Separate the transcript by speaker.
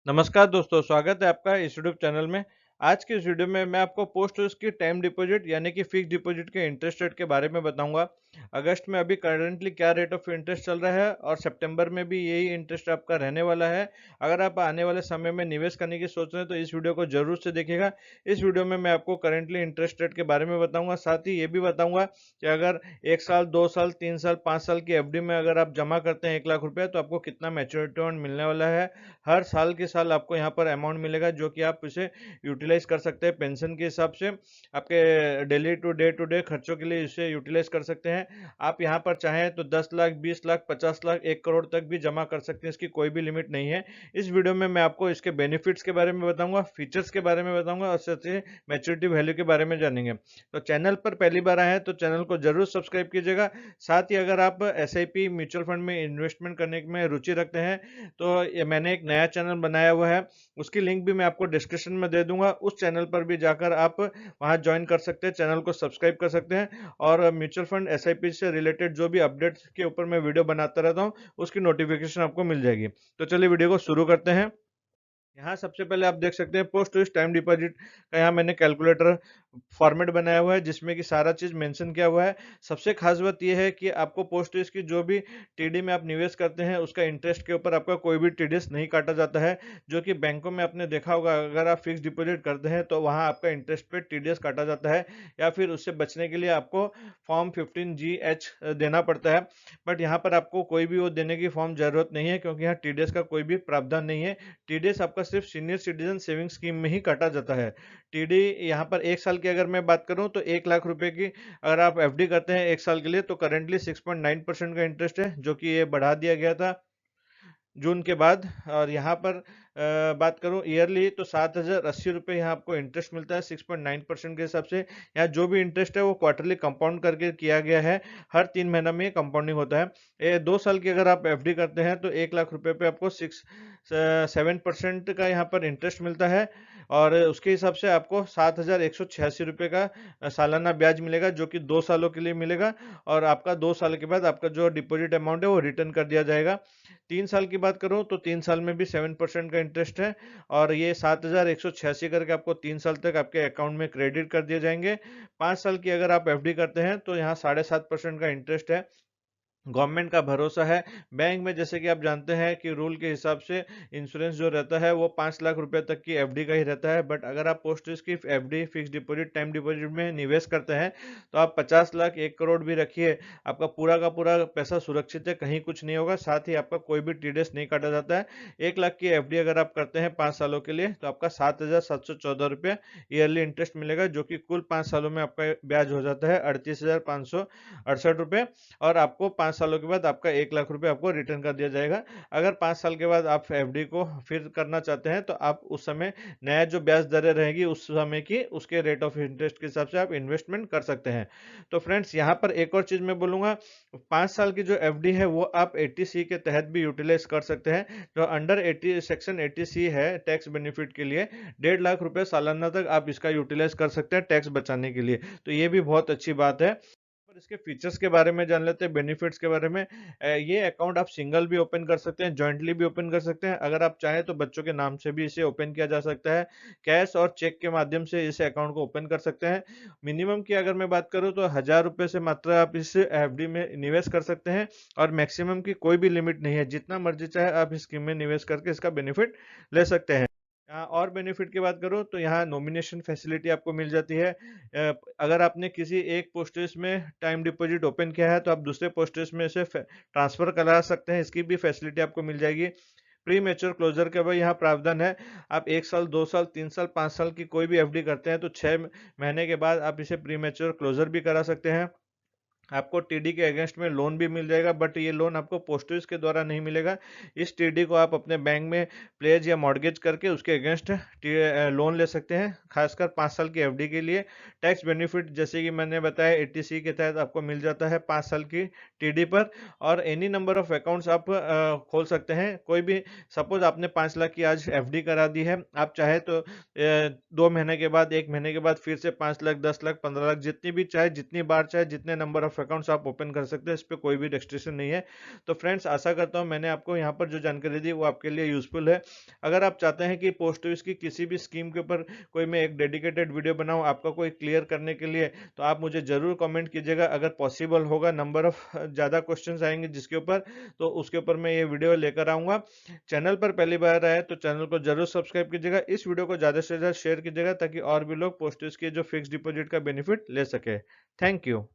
Speaker 1: नमस्कार दोस्तों, स्वागत है आपका इस यूट्यूब चैनल में। आज की इस वीडियो में मैं आपको पोस्ट ऑफिस की टाइम डिपॉजिट यानी कि फिक्स डिपॉजिट के इंटरेस्ट रेट के बारे में बताऊंगा। अगस्त में अभी करंटली क्या रेट ऑफ इंटरेस्ट चल रहा है और सितंबर में भी यही इंटरेस्ट आपका रहने वाला है। अगर आप आने वाले समय में निवेश करने की सोच रहे हैं तो इस वीडियो को जरूर से देखिएगा। इस वीडियो में मैं आपको करंटली इंटरेस्ट रेट के बारे में बताऊंगा, साथ ही ये भी बताऊंगा कि अगर 1 साल, 2 साल, 3 साल, 5 साल की एफडी में अगर आप जमा करते हैं 1 लाख रुपए तो आपको कितना मैच्योरिटी अमाउंट मिलने वाला है। हर साल के साल आपको यहाँ पर अमाउंट मिलेगा जो कि आप इसे यूटिलाइज कर सकते हैं पेंशन के हिसाब से, आपके डेली टू डे खर्चों के लिए इसे यूटिलाइज कर सकते हैं। आप यहाँ पर चाहें तो 10 लाख, 20 लाख, 50 लाख, 1 करोड़ तक भी जमा कर सकते हैं, इसकी कोई भी लिमिट नहीं है। इस वीडियो में मैं आपको इसके बेनिफिट्स के बारे में बताऊंगा, फीचर्स के बारे में बताऊंगा और साथ ही मैच्योरिटी वैल्यू के बारे में जानेंगे। तो चैनल पर पहली बार आए हैं तो चैनल को जरूर सब्सक्राइब कीजिएगा। साथ ही अगर आप एसआईपी म्यूचुअल फंड में इन्वेस्टमेंट करने में रुचि रखते हैं तो ये मैंने एक नया चैनल बनाया हुआ है, उसकी लिंक भी मैं आपको डिस्क्रिप्शन में दे दूंगा। उस चैनल पर भी जाकर आप वहां ज्वाइन कर सकते हैं, चैनल को सब्सक्राइब कर सकते हैं और म्यूचुअल फंड एसआईपी से रिलेटेड जो भी अपडेट्स के ऊपर मैं वीडियो बनाता रहता हूं उसकी नोटिफिकेशन आपको मिल जाएगी। तो चलिए वीडियो को शुरू करते हैं। यहाँ सबसे पहले आप देख सकते हैं पोस्ट ऑफिस टाइम डिपॉजिट का यहाँ मैंने कैलकुलेटर फॉर्मेट बनाया हुआ है जिसमें कि सारा चीज मेंशन किया हुआ है। सबसे खास बात यह है कि आपको पोस्ट ऑफिस की जो भी टीडी में आप निवेश करते हैं उसका इंटरेस्ट के ऊपर आपका कोई भी टीडीएस नहीं काटा जाता है। जो कि बैंकों में आपने देखा होगा, अगर आप फिक्स डिपॉजिट करते हैं तो वहाँ आपका इंटरेस्ट पे टीडीएस काटा जाता है या फिर उससे बचने के लिए आपको फॉर्म 15GH देना पड़ता है। बट यहाँ पर आपको कोई भी वो देने की फॉर्म जरूरत नहीं है क्योंकि यहाँ टीडीएस का कोई भी प्रावधान नहीं है। टीडीएस आपका सिर्फ सीनियर सिटीजन सेविंग स्कीम में ही काटा जाता है। टीडी यहाँ पर 1 साल की अगर मैं बात करूं तो 1 लाख रुपए की अगर आप एफडी करते हैं 1 साल के लिए तो करेंटली 6.9% का इंटरेस्ट है, जो कि ये बढ़ा दिया गया था जून के बाद। और यहाँ पर बात करूँ ईयरली तो 7,080 रुपये यहाँ आपको इंटरेस्ट मिलता है 6.9% के हिसाब से। यहाँ जो भी इंटरेस्ट है वो क्वार्टरली कंपाउंड करके किया गया है, हर 3 महीना में कंपाउंडिंग होता है। 2 साल की अगर आप एफडी करते हैं तो 1 लाख रुपए पे आपको 7% का यहाँ पर इंटरेस्ट मिलता है और उसके हिसाब से आपको 7,186 रुपये का सालाना ब्याज मिलेगा, जो कि 2 सालों के लिए मिलेगा। और आपका 2 साल के बाद आपका जो डिपॉजिट अमाउंट है वो रिटर्न कर दिया जाएगा। 3 साल की बात करूं तो 3 साल में भी 7% का इंटरेस्ट है और ये 7,186 करके आपको 3 साल तक आपके अकाउंट में क्रेडिट कर दिए जाएंगे। 5 साल की अगर आप एफडी करते हैं तो यहाँ 7.5% का इंटरेस्ट है। गवर्नमेंट का भरोसा है। बैंक में जैसे कि आप जानते हैं कि रूल के हिसाब से इंश्योरेंस जो रहता है वो 5 लाख रुपए तक की एफडी का ही रहता है। बट अगर आप पोस्ट ऑफिस की FD, fix deposit, time deposit में निवेश करते हैं तो आप 50 लाख, 1 करोड़ भी रखिए, आपका पूरा का पूरा पैसा सुरक्षित है, कहीं कुछ नहीं होगा। साथ ही आपका कोई भी टीडीएस नहीं काटा जाता है। 1 लाख की एफडी अगर आप करते हैं 5 सालों के लिए तो आपका 7,714 रुपये ईयरली इंटरेस्ट मिलेगा, जो कि कुल 5 सालों में आपका ब्याज हो जाता है 38,568 रुपये। और आपको 5 सालों के बाद आपका 1 लाख रुपए आपको रिटर्न कर दिया जाएगा। अगर 5 साल के बाद आप एफडी को फिर करना चाहते हैं तो आप उस समय नया जो ब्याज दरें रहेगी उस समय की उसके रेट ऑफ इंटरेस्ट के हिसाब से आप इन्वेस्टमेंट कर सकते हैं। तो फ्रेंड्स यहाँ पर एक और चीज मैं बोलूंगा, 5 साल की जो एफडी है वो आप 80C के तहत भी यूटिलाइज कर सकते हैं। जो अंडर 80 सेक्शन 80C है टैक्स बेनिफिट के लिए 1.5 लाख रुपए सालाना तक आप इसका यूटिलाइज कर सकते हैं टैक्स बचाने के लिए। तो ये भी बहुत अच्छी बात है। और इसके फीचर्स के बारे में जान लेते हैं, बेनिफिट्स के बारे में। ये अकाउंट आप सिंगल भी ओपन कर सकते हैं, जॉइंटली भी ओपन कर सकते हैं। अगर आप चाहें तो बच्चों के नाम से भी इसे ओपन किया जा सकता है। कैश और चेक के माध्यम से इस अकाउंट को ओपन कर सकते हैं। मिनिमम की अगर मैं बात करूं तो 1,000 रुपए से मात्र आप इस एफडी में निवेश कर सकते हैं और मैक्सिमम की कोई भी लिमिट नहीं है, जितना मर्जी चाहे आप इस स्कीम में निवेश करके इसका बेनिफिट ले सकते हैं। और बेनिफिट की बात करूं तो यहाँ नॉमिनेशन फैसिलिटी आपको मिल जाती है। अगर आपने किसी एक पोस्ट ऑफिस में टाइम डिपॉजिट ओपन किया है तो आप दूसरे पोस्ट ऑफिस में इसे ट्रांसफर करा सकते हैं, इसकी भी फैसिलिटी आपको मिल जाएगी। प्री मेच्योर क्लोजर का भाई यहाँ प्रावधान है। आप 1 साल, 2 साल, 3 साल, 5 साल की कोई भी एफडी करते हैं तो 6 महीने के बाद आप इसे प्री मेच्योर क्लोजर भी करा सकते हैं। आपको टीडी के अगेंस्ट में लोन भी मिल जाएगा, बट ये लोन आपको पोस्ट ऑफिस के द्वारा नहीं मिलेगा। इस टीडी को आप अपने बैंक में प्लेज या मॉर्गेज करके उसके अगेंस्ट लोन ले सकते हैं, खासकर 5 साल की एफडी के लिए। टैक्स बेनिफिट जैसे कि मैंने बताया 80C के तहत आपको मिल जाता है 5 साल की टीडी पर। और एनी नंबर ऑफ अकाउंट्स आप खोल सकते हैं। कोई भी, सपोज आपने 5 लाख की आज एफडी करा दी है, आप चाहे तो 2 महीने के बाद, 1 महीने के बाद फिर से 5 लाख, 10 लाख, 15 लाख, जितनी भी चाहे, जितनी बार चाहे, जितने नंबर ऑफ ऑफ अकाउंट्स आप ओपन कर सकते हैं, इस पर कोई भी रेस्ट्रिक्शन नहीं है। तो फ्रेंड्स आशा करता हूँ मैंने आपको यहाँ पर जो जानकारी दी वो आपके लिए यूजफुल है। अगर आप चाहते हैं कि पोस्ट ऑफिस की किसी भी स्कीम के ऊपर कोई मैं एक डेडिकेटेड वीडियो बनाऊं आपका कोई क्लियर करने के लिए, तो आप मुझे जरूर कमेंट कीजिएगा। अगर पॉसिबल होगा, नंबर ऑफ ज़्यादा क्वेश्चंस आएंगे जिसके ऊपर, तो उसके ऊपर मैं ये वीडियो लेकर आऊँगा। चैनल पर पहली बार आए तो चैनल को जरूर सब्सक्राइब कीजिएगा, इस वीडियो को ज़्यादा से ज़्यादा शेयर कीजिएगा ताकि और भी लोग पोस्ट ऑफिस की जो फिक्स डिपॉजिट का बेनिफिट ले सके। Thank you.